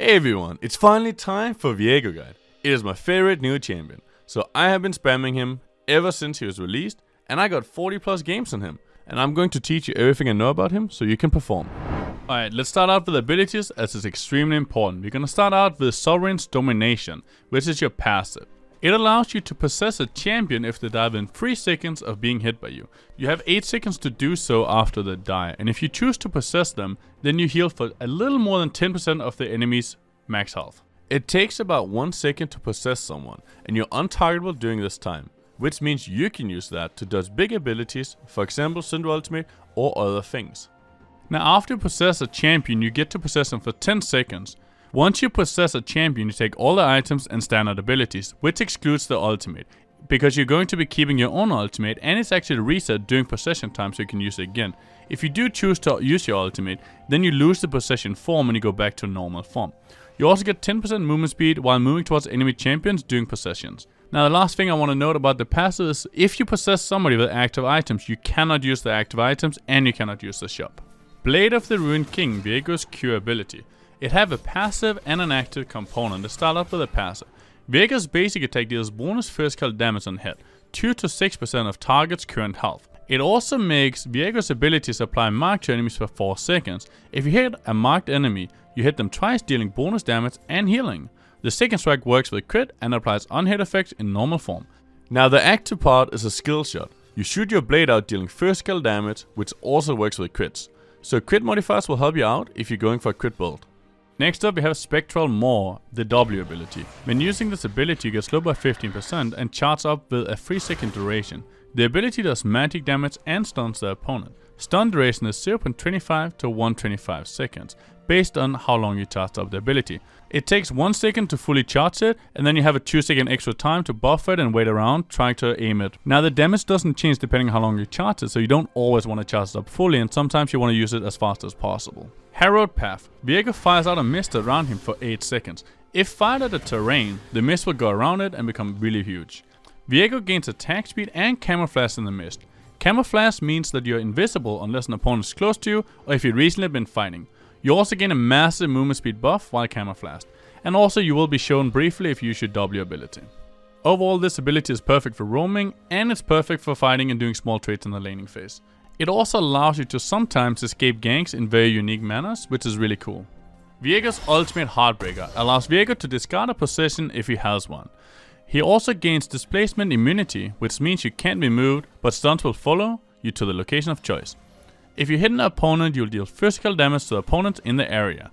Hey everyone, it's finally time for Viego Guide. It is my favorite new champion, so I have been spamming him ever since he was released, and I got 40 plus games on him, and I'm going to teach you everything I know about him so you can perform. Alright, let's start out with abilities as it's extremely important. We're gonna start out with Sovereign's Domination, which is your passive. It allows you to possess a champion if they die within 3 seconds of being hit by you. You have 8 seconds to do so after they die, and if you choose to possess them, then you heal for a little more than 10% of the enemy's max health. It takes about 1 second to possess someone, and you're untargetable during this time, which means you can use that to dodge big abilities, for example Syndra Ultimate or other things. Now after you possess a champion, you get to possess them for 10 seconds. Once you possess a champion, you take all the items and standard abilities, which excludes the ultimate, because you're going to be keeping your own ultimate and it's actually reset during possession time so you can use it again. If you do choose to use your ultimate, then you lose the possession form and you go back to normal form. You also get 10% movement speed while moving towards enemy champions during possessions. Now the last thing I want to note about the passive is if you possess somebody with active items, you cannot use the active items and you cannot use the shop. Blade of the Ruined King, Viego's Cure ability. It have a passive and an active component. Let's start off with a passive. Viego's basic attack deals bonus physical damage on hit, 2 to 6% of target's current health. It also makes Viego's abilities apply mark to enemies for 4 seconds. If you hit a marked enemy, you hit them twice, dealing bonus damage and healing. The second strike works with crit and applies unhit effects in normal form. Now the active part is a skill shot. You shoot your blade out dealing physical damage, which also works with crits. So crit modifiers will help you out if you're going for a crit build. Next up we have Spectral Maw, the W ability. When using this ability you get slowed by 15% and charge up with a 3-second duration. The ability does magic damage and stuns the opponent. Stun duration is 0.25 to 125 seconds, based on how long you charge up the ability. It takes 1 second to fully charge it, and then you have a 2 second extra time to buff it and wait around trying to aim it. Now the damage doesn't change depending on how long you charge it, so you don't always want to charge it up fully, and sometimes you want to use it as fast as possible. Harrowed Path. Viego fires out a mist around him for 8 seconds. If fired at a terrain, the mist will go around it and become really huge. Viego gains attack speed and camouflage in the mist. Camouflage means that you're invisible unless an opponent is close to you or if you've recently been fighting. You also gain a massive movement speed buff while camouflaged, and also you will be shown briefly if you use your W ability. Overall this ability is perfect for roaming and it's perfect for fighting and doing small trades in the laning phase. It also allows you to sometimes escape ganks in very unique manners, which is really cool. Viego's Ultimate Heartbreaker allows Viego to discard a possession if he has one. He also gains displacement immunity, which means you can't be moved, but stuns will follow you to the location of choice. If you hit an opponent, you'll deal physical damage to the opponent in the area.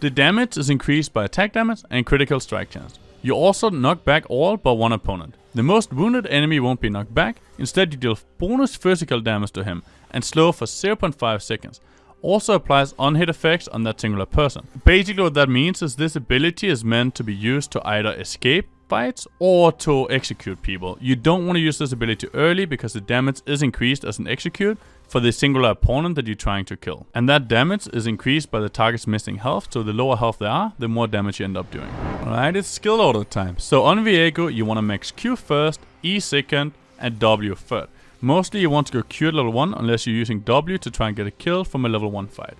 The damage is increased by attack damage and critical strike chance. You also knock back all but one opponent. The most wounded enemy won't be knocked back, instead you deal bonus physical damage to him and slow for 0.5 seconds. Also applies unhit effects on that singular person. Basically what that means is this ability is meant to be used to either escape fights or to execute people. You don't want to use this ability early because the damage is increased as an execute for the singular opponent that you're trying to kill. And that damage is increased by the target's missing health, so the lower health they are, the more damage you end up doing. Alright, it's skill order time. So on Viego you want to max Q first, E second and W third. Mostly you want to go Q at level 1 unless you're using W to try and get a kill from a level 1 fight.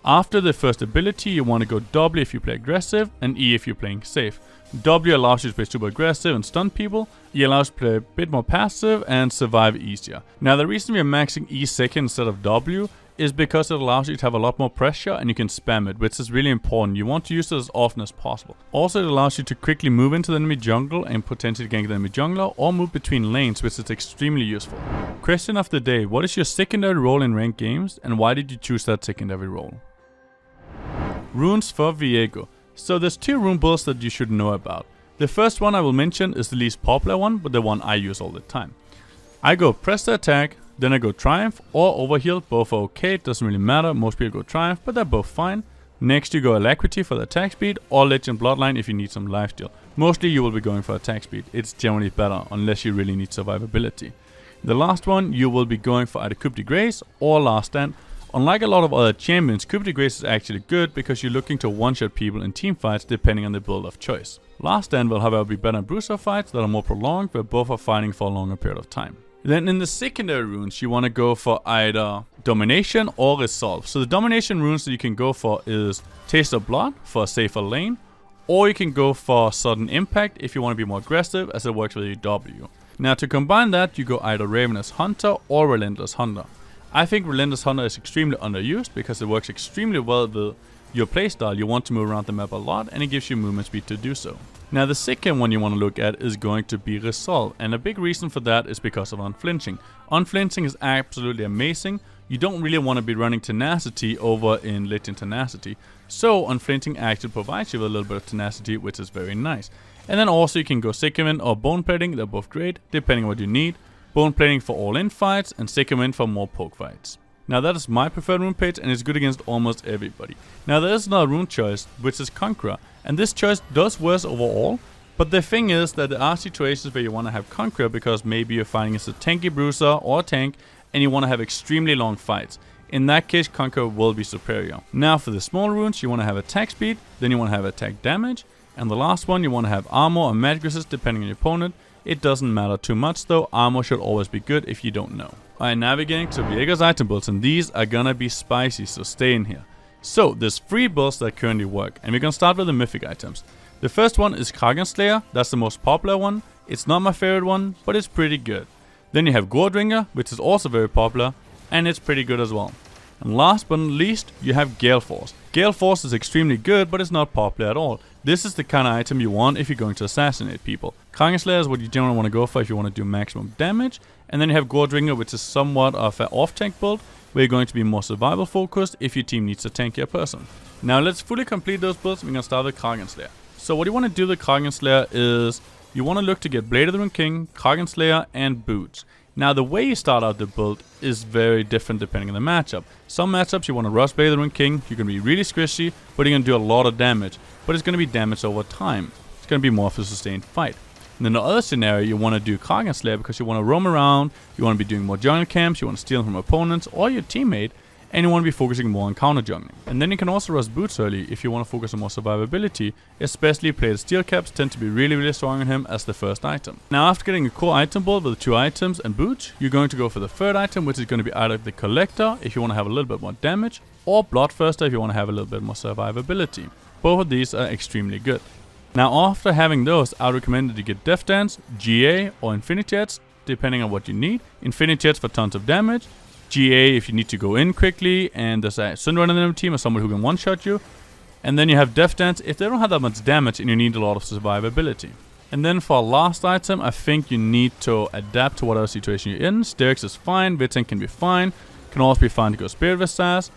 After the first ability you want to go W if you play aggressive and E if you're playing safe. W allows you to play super aggressive and stun people. E allows you to play a bit more passive and survive easier. Now the reason we are maxing E second instead of W is because it allows you to have a lot more pressure and you can spam it, which is really important. You want to use it as often as possible. Also it allows you to quickly move into the enemy jungle and potentially gank the enemy jungler or move between lanes, which is extremely useful. Question of the day: what is your secondary role in ranked games and why did you choose that secondary role? Runes for Viego. So there's 2 rune builds that you should know about. The first one I will mention is the least popular one, but the one I use all the time. I go press the attack, then I go Triumph or Overheal. Both are okay, it doesn't really matter. Most people go Triumph, but they're both fine. Next you go Alacrity for the attack speed or Legend Bloodline if you need some lifesteal. Mostly you will be going for attack speed. It's generally better unless you really need survivability. The last one you will be going for either Coup de Grace or Last Stand. Unlike a lot of other champions, Coup de Grace is actually good because you're looking to one-shot people in team fights depending on the build of choice. Last Stand will however be better in bruiser fights that are more prolonged where both are fighting for a longer period of time. Then in the secondary runes, you want to go for either Domination or Resolve. So the Domination runes that you can go for is Taste of Blood for a safer lane, or you can go for Sudden Impact if you want to be more aggressive, as it works with your W. Now to combine that, you go either Ravenous Hunter or Relentless Hunter. I think Relentless Hunter is extremely underused because it works extremely well with your playstyle. You want to move around the map a lot, and it gives you movement speed to do so. Now the second one you want to look at is going to be Resolve, and a big reason for that is because of Unflinching. Unflinching is absolutely amazing. You don't really want to be running Tenacity over in Legend Tenacity, so Unflinching actually provides you with a little bit of Tenacity, which is very nice. And then also you can go Sycomen or Bone Plating, they're both great, depending on what you need. Bone Plating for all-in fights, and Sycomen for more poke fights. Now that is my preferred rune page, and it's good against almost everybody. Now there is another rune choice, which is Conqueror, and this choice does worse overall, but the thing is that there are situations where you want to have Conqueror because maybe you're fighting as a tanky bruiser or a tank, and you want to have extremely long fights. In that case, Conqueror will be superior. Now for the small runes, you want to have attack speed, then you want to have attack damage, and the last one you want to have armor or magic resist depending on your opponent. It doesn't matter too much though, armor should always be good if you don't know. Alright, navigating to Viego's item builds, and these are gonna be spicy, so stay in here. So, there's 3 builds that currently work, and we're gonna start with the mythic items. The first one is Kraken Slayer, that's the most popular one. It's not my favorite one, but it's pretty good. Then you have Goredringer, which is also very popular, and it's pretty good as well. And last but not least, you have Gale Force. Gale Force is extremely good, but it's not popular at all. This is the kind of item you want if you're going to assassinate people. Kraken Slayer is what you generally want to go for if you want to do maximum damage. And then you have Goredringer, which is somewhat of an off-tank build, where you're going to be more survival focused if your team needs a tankier person. Now let's fully complete those builds. We're going to start with Kraken Slayer. So what you want to do with Kraken Slayer is you want to look to get Blade of the Rune King, Kraken Slayer, and Boots. Now the way you start out the build is very different depending on the matchup. Some matchups you want to rush Blade of the Rune King, you're going to be really squishy, but you're going to do a lot of damage. But it's going to be damage over time. It's going to be more of a sustained fight. And then the other scenario, you want to do Kraken Slayer because you want to roam around, you want to be doing more jungle camps, you want to steal from opponents or your teammate, and you want to be focusing more on counter jungling. And then you can also rush Boots early if you want to focus on more survivability, especially plated steel caps tend to be really strong on him as the first item. Now after getting a core item build with 2 items and Boots, you're going to go for the third item, which is going to be either the Collector if you want to have a little bit more damage, or Bloodthirster if you want to have a little bit more survivability. Both of these are extremely good. Now after having those, I would recommend that you get Death Dance, GA or Infinity Jets, depending on what you need. Infinity Jets for tons of damage, GA if you need to go in quickly and there's a Sunrunner in the team or someone who can one-shot you. And then you have Death Dance if they don't have that much damage and you need a lot of survivability. And then for our last item, I think you need to adapt to whatever situation you're in. Styx is fine, Vitzen can be fine, can also be fine to go Spirit Visage.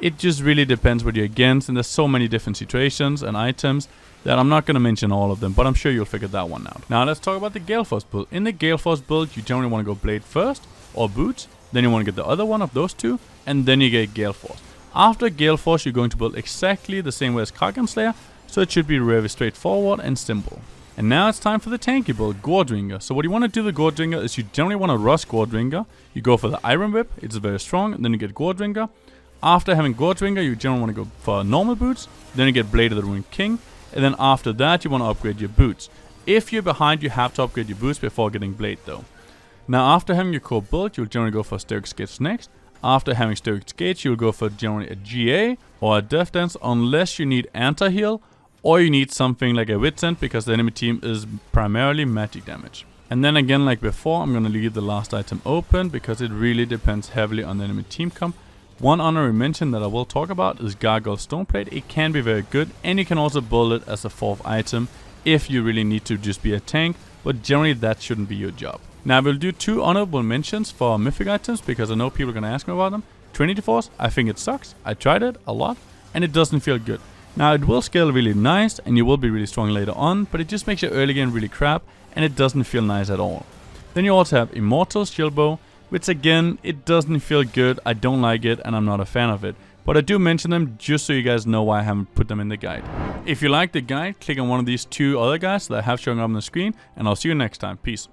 It just really depends what you're against, and there's so many different situations and items that I'm not going to mention all of them, but I'm sure you'll figure that one out. Now let's talk about the Gale Force build. In the Gale Force build, you generally want to go Blade first, or Boots, then you want to get the other one of those 2, and then you get Gale Force. After Gale Force, you're going to build exactly the same way as Kraken Slayer, so it should be very straightforward and simple. And now it's time for the tanky build, Goredringer. So what you want to do with Goredringer is you generally want to rush Goredringer. You go for the Iron Whip, it's very strong, and then you get Goredringer. After having Goredringer, you generally want to go for normal boots, then you get Blade of the Rune King, and then after that you want to upgrade your boots. If you're behind, you have to upgrade your boots before getting Blade though. Now after having your core build, you'll generally go for Stoic Skates next. After having Stoic Skates, you'll go for generally a GA or a Death Dance unless you need anti-heal or you need something like a Widsent because the enemy team is primarily magic damage. And then again, like before, I'm going to leave the last item open because it really depends heavily on the enemy team comp. One honorary mention that I will talk about is Gargoyle Stoneplate. It can be very good and you can also build it as a 4th item if you really need to just be a tank, but generally that shouldn't be your job. Now I will do 2 honorable mentions for mythic items because I know people are going to ask me about them. Trinity Force, I think it sucks. I tried it a lot and it doesn't feel good. Now it will scale really nice and you will be really strong later on, but it just makes your early game really crap and it doesn't feel nice at all. Then you also have Immortal Shield Bow, which again, it doesn't feel good, I don't like it and I'm not a fan of it. But I do mention them just so you guys know why I haven't put them in the guide. If you like the guide, click on one of these 2 other guides that I have showing up on the screen and I'll see you next time. Peace.